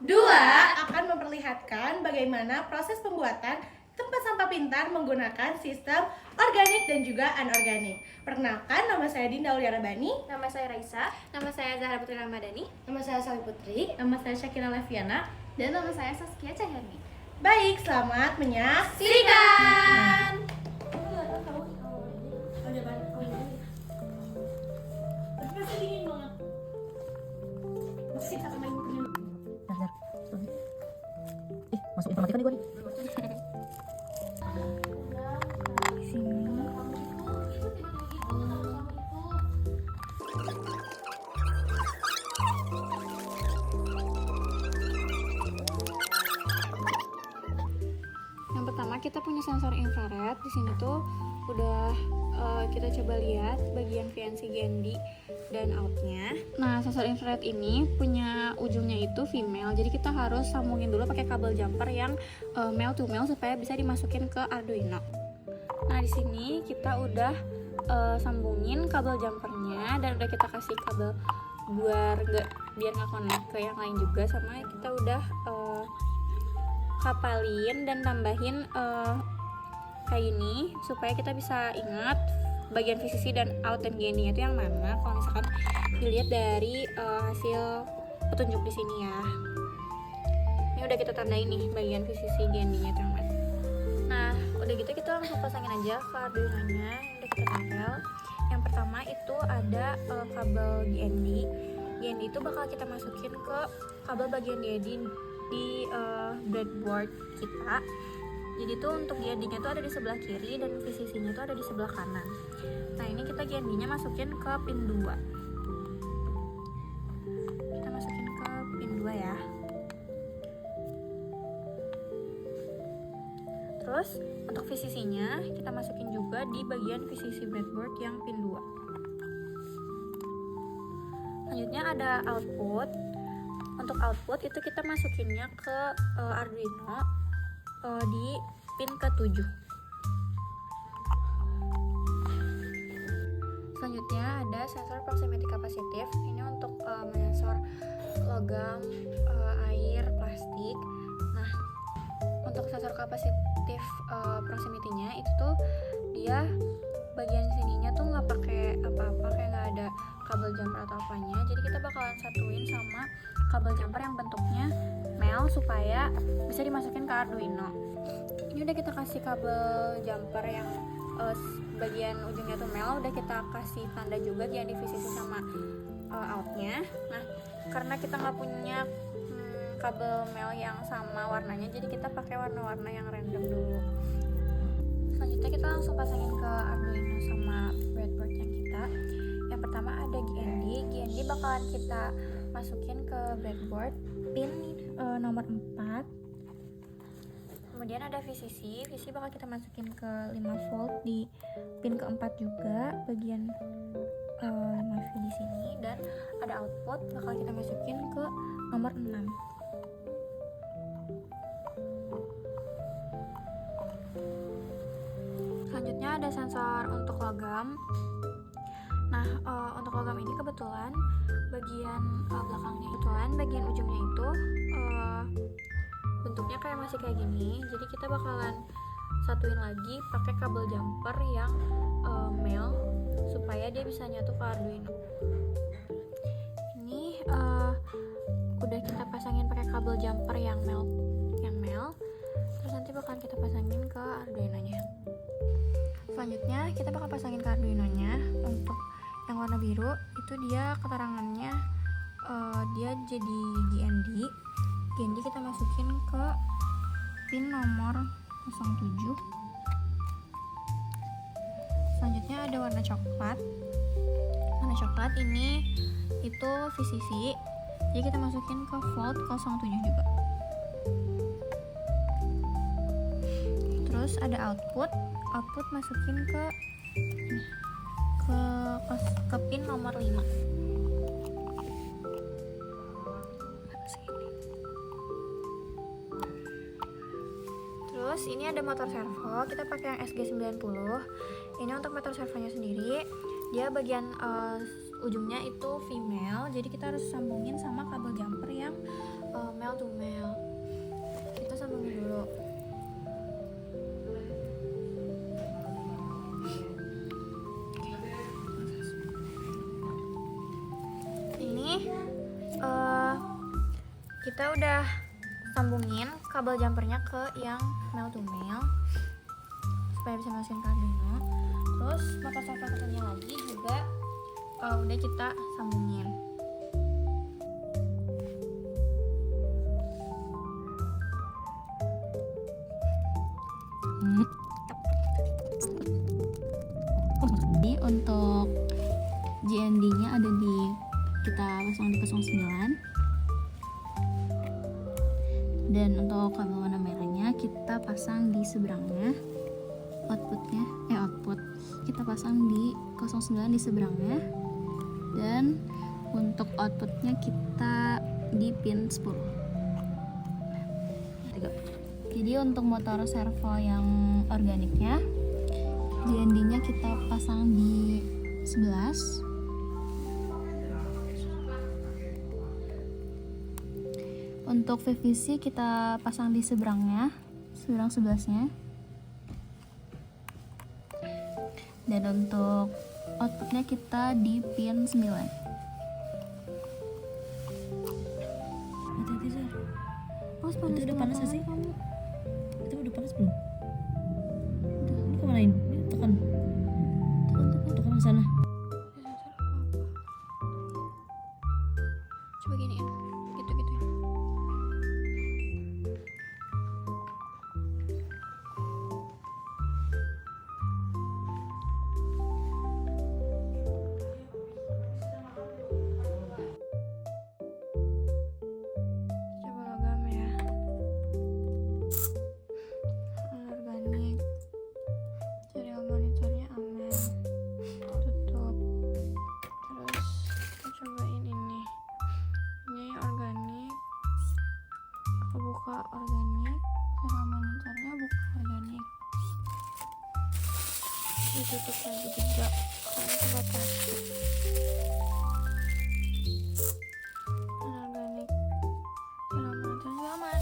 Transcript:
Dua akan memperlihatkan bagaimana proses pembuatan tempat sampah pintar menggunakan sistem organik dan juga anorganik. Perkenalkan, nama saya Dinda Auliana Bani. Nama saya Raisa. Nama saya Zahra Putri Ramadhani. Nama saya Sali Putri. Nama saya Syakira Leviana. Dan nama saya Saskia Cahyani. Baik, selamat Silakan. Masuk informatika nih gue nih. Yang pertama kita punya sensor infrared. Di sini tuh udah kita coba lihat bagian VNC GND dan outnya. Nah, sensor infrared ini punya ujungnya itu female, jadi kita harus sambungin dulu pakai kabel jumper yang male to male supaya bisa dimasukin ke Arduino. Nah, di sini kita udah sambungin kabel jumpernya dan udah kita kasih kabel biar nggak connect ke yang lain juga, sama kita udah kapalin dan tambahin kayak gini supaya kita bisa ingat bagian VCC dan out dan GND itu yang mana kalau misalkan dilihat dari hasil petunjuk di sini ya. Ini udah kita tandain nih bagian VCC GND-nya itu yang mana. Nah, udah gitu kita langsung pasangin aja ke Arduino-nya yang udah kita tempel. Yang pertama itu ada kabel GND. GND itu bakal kita masukin ke kabel bagian GND di breadboard kita. Jadi tuh untuk GND-nya tuh ada di sebelah kiri dan VCC-nya tuh ada di sebelah kanan. Nah, ini kita GND-nya masukin ke pin 2. Kita masukin ke pin 2 ya. Terus untuk VCC-nya kita masukin juga di bagian VCC breadboard yang pin 2. Selanjutnya ada output. Untuk output itu kita masukinnya ke Arduino di pin ke-7. Selanjutnya ada sensor proximity capacitive. Ini untuk sensor logam, air, plastik. Nah, untuk sensor kapasitif proximity-nya itu tuh dia bagian sininya tuh nggak pakai apa-apa, kayak nggak ada kabel jumper atau apanya. Jadi kita bakalan satuin sama kabel jumper yang bentuknya male supaya bisa dimasukin ke Arduino. Ini udah kita kasih kabel jumper yang bagian ujungnya tuh male, udah kita kasih tanda juga yang di VCC sama outnya. Nah, karena kita nggak punya kabel male yang sama warnanya, jadi kita pakai warna-warna yang random dulu. Selanjutnya kita langsung pasangin ke Arduino sama breadboardnya kita. Yang pertama ada GND. GND bakalan kita masukin ke breadboard pin nomor 4. Kemudian ada VCC. VCC bakal kita masukin ke 5 volt di pin ke-4 juga, bagian 5V di sini. Dan ada output bakal kita masukin ke nomor 6. Selanjutnya ada sensor untuk logam. Nah, untuk logam ini kebetulan bagian belakangnya, bagian ujungnya itu bentuknya kayak masih kayak gini. Jadi kita bakalan satuin lagi pakai kabel jumper yang male supaya dia bisa nyatu ke Arduino. Ini udah kita pasangin pakai kabel jumper yang male. Terus nanti bakalan kita pasangin ke Arduino-nya. Selanjutnya kita bakal pasangin ke Arduino-nya. Untuk yang warna biru itu dia keterangannya dia jadi GND. GND kita masukin ke pin nomor 07. Selanjutnya ada warna coklat. Warna coklat ini itu VCC, jadi kita masukin ke volt 07 juga. Terus ada output masukin ke pin nomor 5. Terus ini ada motor servo, kita pakai yang SG90. Ini untuk motor servonya sendiri, dia bagian ujungnya itu female, jadi kita harus sambungin sama kabel jumper yang male to male. Kita sambungin dulu. Ini kita udah sambungin kabel jumpernya ke yang male to male supaya bisa masukin ke Arduino. Terus motor satunya lagi juga udah kita sambungin. Jadi untuk GND-nya ada di kita pasang di 09. Dan untuk kabel warna merahnya kita pasang di seberangnya. Output kita pasang di 09 di seberangnya. Dan untuk outputnya kita di pin 10. Jadi untuk motor servo yang organiknya GND-nya kita pasang di 11. Untuk VVC kita pasang di seberang 11-nya. Dan untuk outputnya kita di pin 9. Hati-hati, Zar. Panas, Itu udah panas banget sih? kamu. Itu udah panas belum? Ini kemanain? Ini tekan ke sana. Coba giniin, gitu-gitu. Coba logam ya. Organik. Serial monitornya aman. Tutup. Terus kita cobain ini. Ini organik. Aku buka organik. Serial monitornya buka organik. Ditutup lagi juga karena coba plastik. Organik. Serial monitornya aman.